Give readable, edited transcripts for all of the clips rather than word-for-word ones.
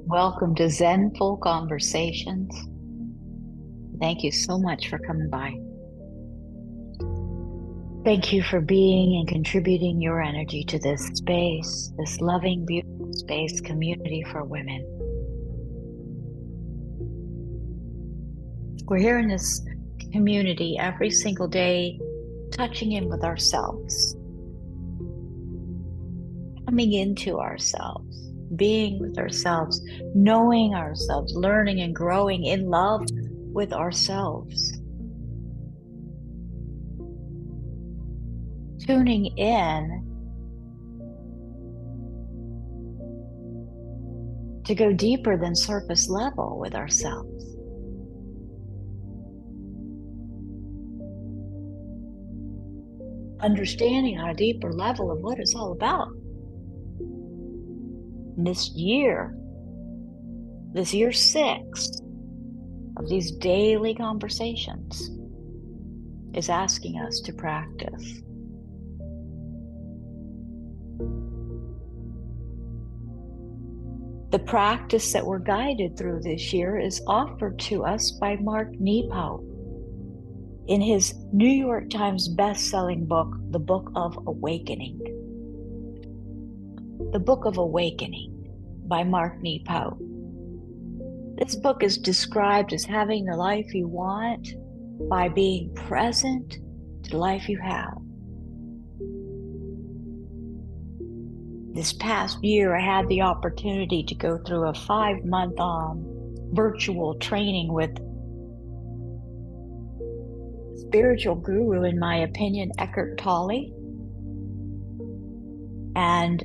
Welcome to Zenful Conversations. Thank you so much for coming by. Thank you for being and contributing your energy to this space, this loving, beautiful space community for women. We're here in this community every single day, touching in with ourselves, coming into ourselves, being with ourselves, knowing ourselves, learning and growing in love with ourselves. Tuning in to go deeper than surface level with ourselves. Understanding on a deeper level of what it's all about. And this year 6 of these daily conversations is asking us to practice. The practice that we're guided through this year is offered to us by Mark Nepo in his New York Times best-selling book, The Book of Awakening. The Book of Awakening by Mark Nepo. This book is described as having the life you want by being present to the life you have. This past year, I had the opportunity to go through a 5-month virtual training with spiritual guru, in my opinion, Eckhart Tolle, and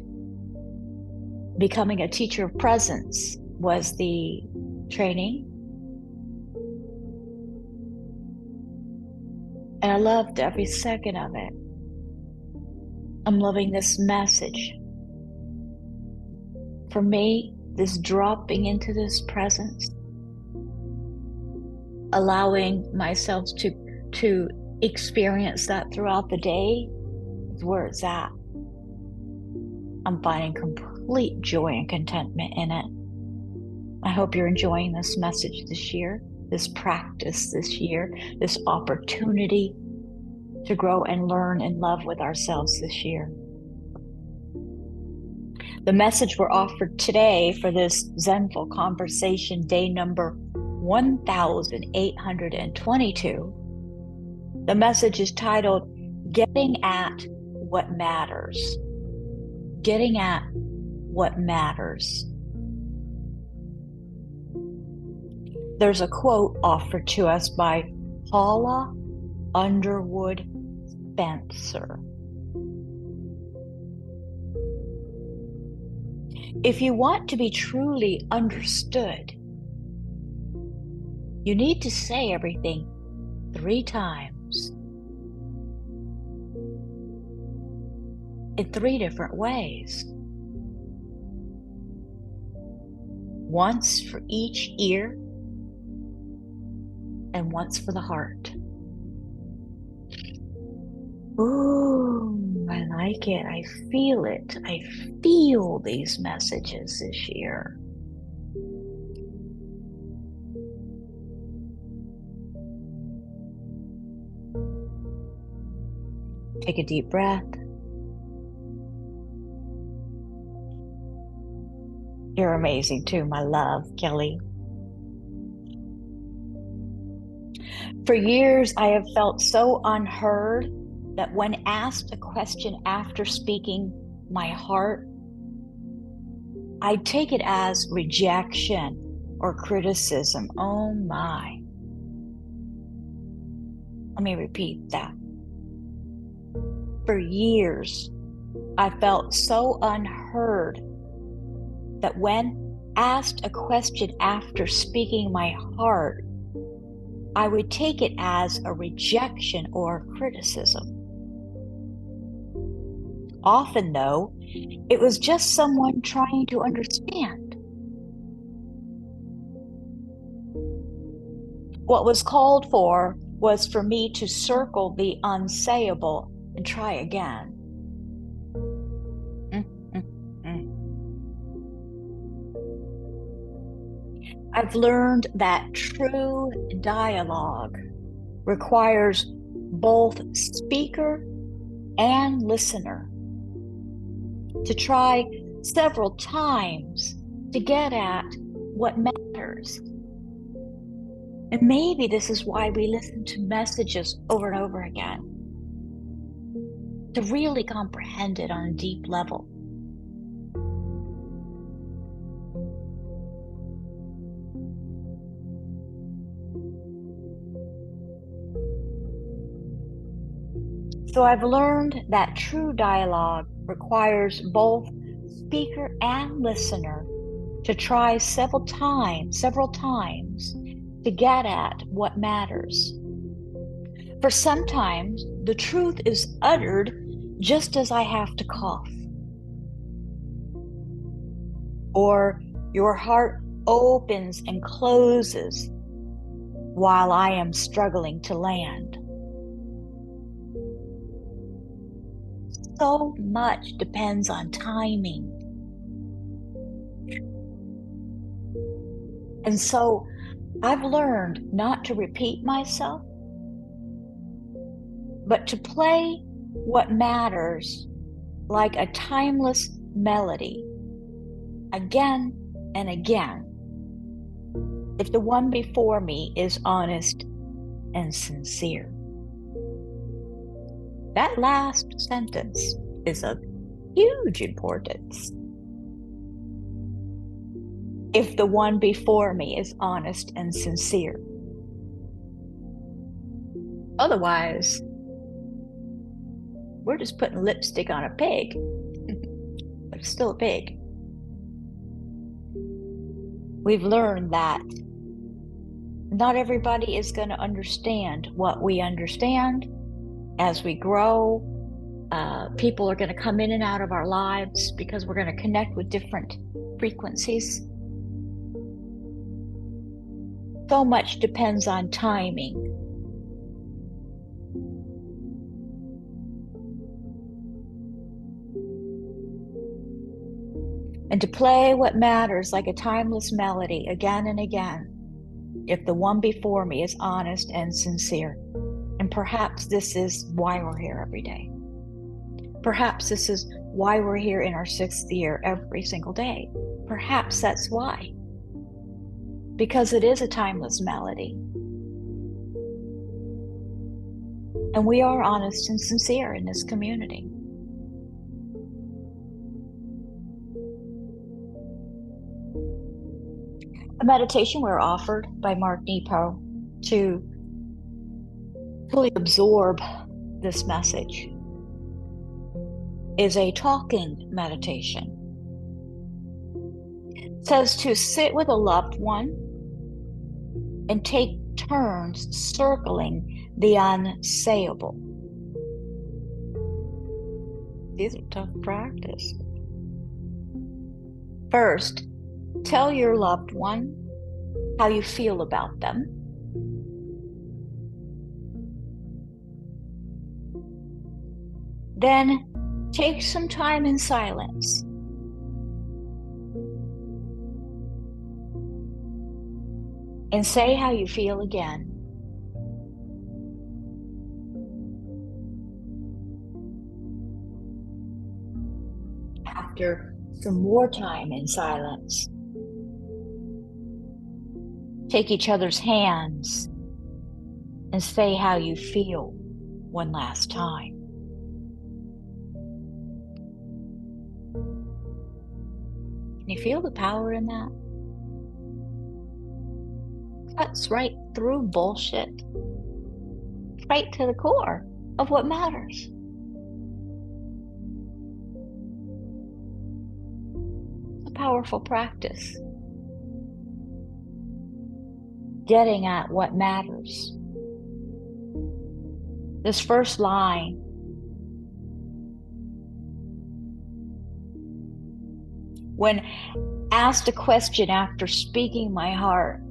becoming a teacher of presence was the training. And I loved every second of it. I'm loving this message. For me, this dropping into this presence, allowing myself to experience that throughout the day is where it's at. I'm finding complete joy and contentment in it. I hope you're enjoying this message this year, this practice this year, this opportunity to grow and learn and love with ourselves this year. The message we're offered today for this Zenful conversation, day number 1822. The message is titled, Getting at What Matters. Getting at what matters. There's a quote offered to us by Paula Underwood Spencer. If you want to be truly understood, you need to say everything 3 times in 3 different ways. Once for each ear and once for the heart. Ooh, I like it. I feel it. I feel these messages this year. Take a deep breath. You're amazing too, my love, Kelly. For years, I have felt so unheard that when asked a question after speaking my heart, I take it as rejection or criticism. Oh my. Let me repeat that. For years, I felt so unheard that when asked a question after speaking my heart, I would take it as a rejection or criticism. Often, though, it was just someone trying to understand. What was called for was for me to circle the unsayable and try again. I've learned that true dialogue requires both speaker and listener to try several times to get at what matters. And maybe this is why we listen to messages over and over again, to really comprehend it on a deep level. So I've learned that true dialogue requires both speaker and listener to try several times to get at what matters. For sometimes the truth is uttered just as I have to cough, or your heart opens and closes while I am struggling to land. So much depends on timing. And so I've learned not to repeat myself, but to play what matters like a timeless melody, again and again, if the one before me is honest and sincere. That last sentence is of huge importance. If the one before me is honest and sincere. Otherwise, we're just putting lipstick on a pig, but it's still a pig. We've learned that not everybody is going to understand what we understand. As we grow, people are going to come in and out of our lives because we're going to connect with different frequencies. So much depends on timing. And to play what matters like a timeless melody again and again, if the one before me is honest and sincere. And perhaps this is why we're here every day. Perhaps this is why we're here in our 6th year every single day. Perhaps that's why. Because it is a timeless melody. And we are honest and sincere in this community. A meditation we're offered by Mark Nepo to fully absorb this message is a talking meditation. It says to sit with a loved one and take turns circling the unsayable. These are tough practice. First, tell your loved one how you feel about them. Then take some time in silence. And say how you feel again. After some more time in silence, take each other's hands and say how you feel one last time. Can you feel the power in that? Cuts right through bullshit, right to the core of what matters. It's a powerful practice. Getting at what matters. This first line, when asked a question after speaking my heart,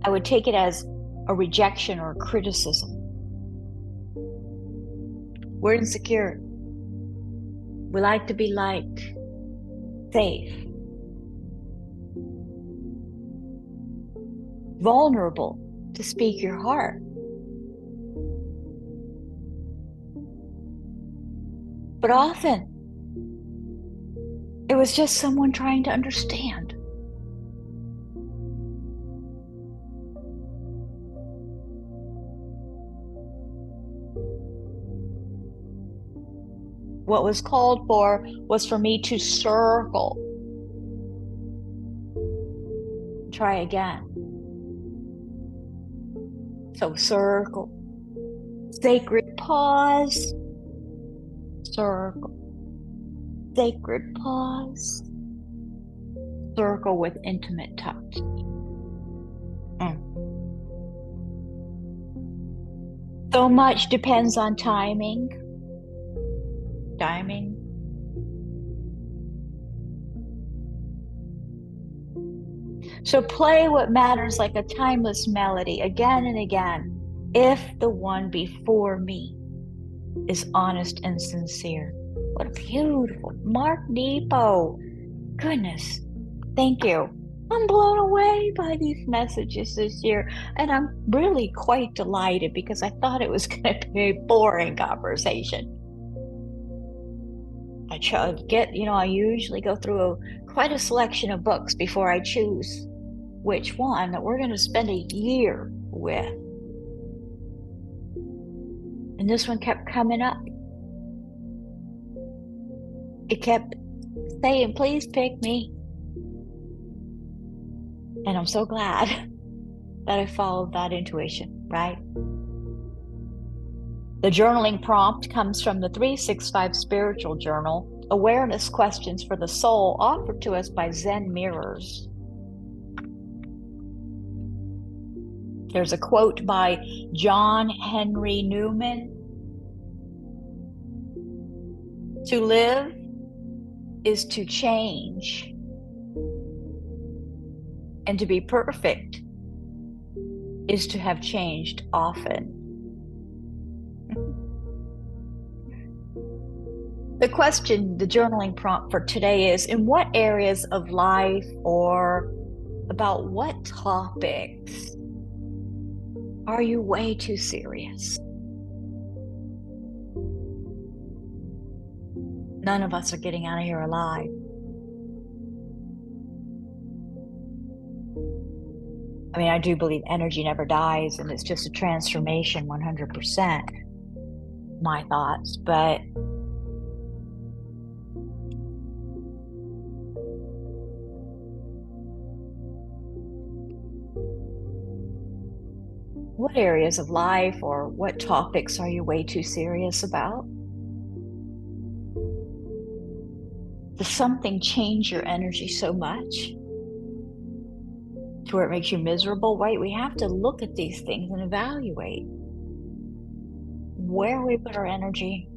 I would take it as a rejection or a criticism. We're insecure. We like to be liked, safe. vulnerable to speak your heart. But often, it was just someone trying to understand. What was called for was for me to circle. Try again. So circle. Sacred pause. Circle. Sacred pause. Circle with intimate touch. So much depends on timing. So play what matters like a timeless melody again and again. If the one before me is honest and sincere. What a beautiful Mark Nepo. Goodness, thank you. I'm blown away by these messages this year, and I'm really quite delighted because I thought it was going to be a boring conversation. I usually go through quite a selection of books before I choose which one that we're going to spend a year with. And this one kept coming up. It kept saying, please pick me. And I'm so glad that I followed that intuition, right? The journaling prompt comes from the 365 Spiritual Journal, awareness questions for the soul offered to us by Zen Mirrors. There's a quote by John Henry Newman. To live is to change, and to be perfect is to have changed often. The question, the journaling prompt for today is, in what areas of life or about what topics are you way too serious? None of us are getting out of here alive. I mean, I do believe energy never dies and it's just a transformation, 100%. My thoughts, but what areas of life or what topics are you way too serious about? Does something change your energy so much to where it makes you miserable? Right? We have to look at these things and evaluate where we put our energy,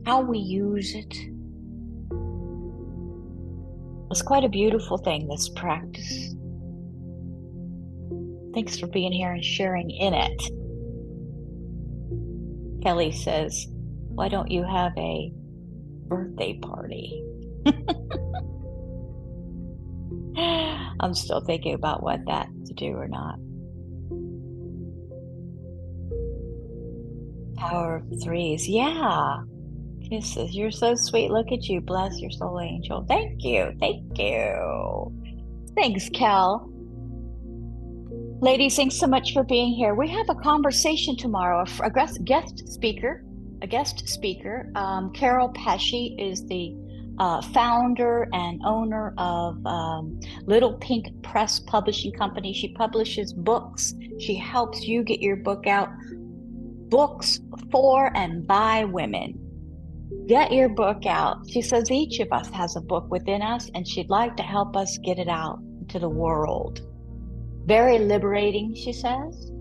how we use it. It's quite a beautiful thing, this practice. Thanks for being here and sharing in it. Kelly says, why don't you have a birthday party? I'm still thinking about what that's to do or not. Power of threes. Yeah. Kisses. You're so sweet. Look at you. Bless your soul, angel. Thank you. Thank you. Thanks, Kel. Ladies, thanks so much for being here. We have a conversation tomorrow. A guest speaker. Carol Pesci is the founder and owner of Little Pink Press Publishing Company. She publishes books. She helps you get your book out. Books for and by women. Get your book out. She says each of us has a book within us, and she'd like to help us get it out to the world. Very liberating, she says.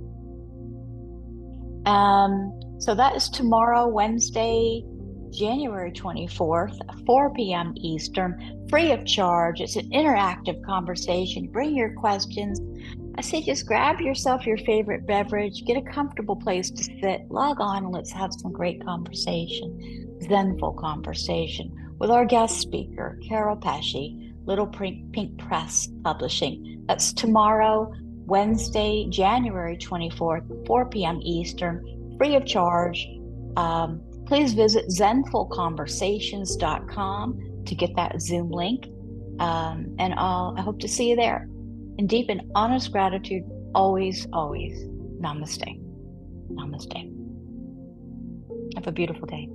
So that is tomorrow, Wednesday, January 24th, 4 p.m. Eastern, free of charge. It's an interactive conversation. Bring your questions. I say just grab yourself your favorite beverage, get a comfortable place to sit, log on, and let's have some great conversation, Zenful conversation, with our guest speaker, Carol Pesci, Little Pink Press Publishing. That's tomorrow, Wednesday, January 24th, 4 p.m. Eastern, free of charge. Please visit zenfulconversations.com to get that Zoom link. And I hope to see you there. In deep and honest gratitude, always, always. Namaste. Namaste. Have a beautiful day.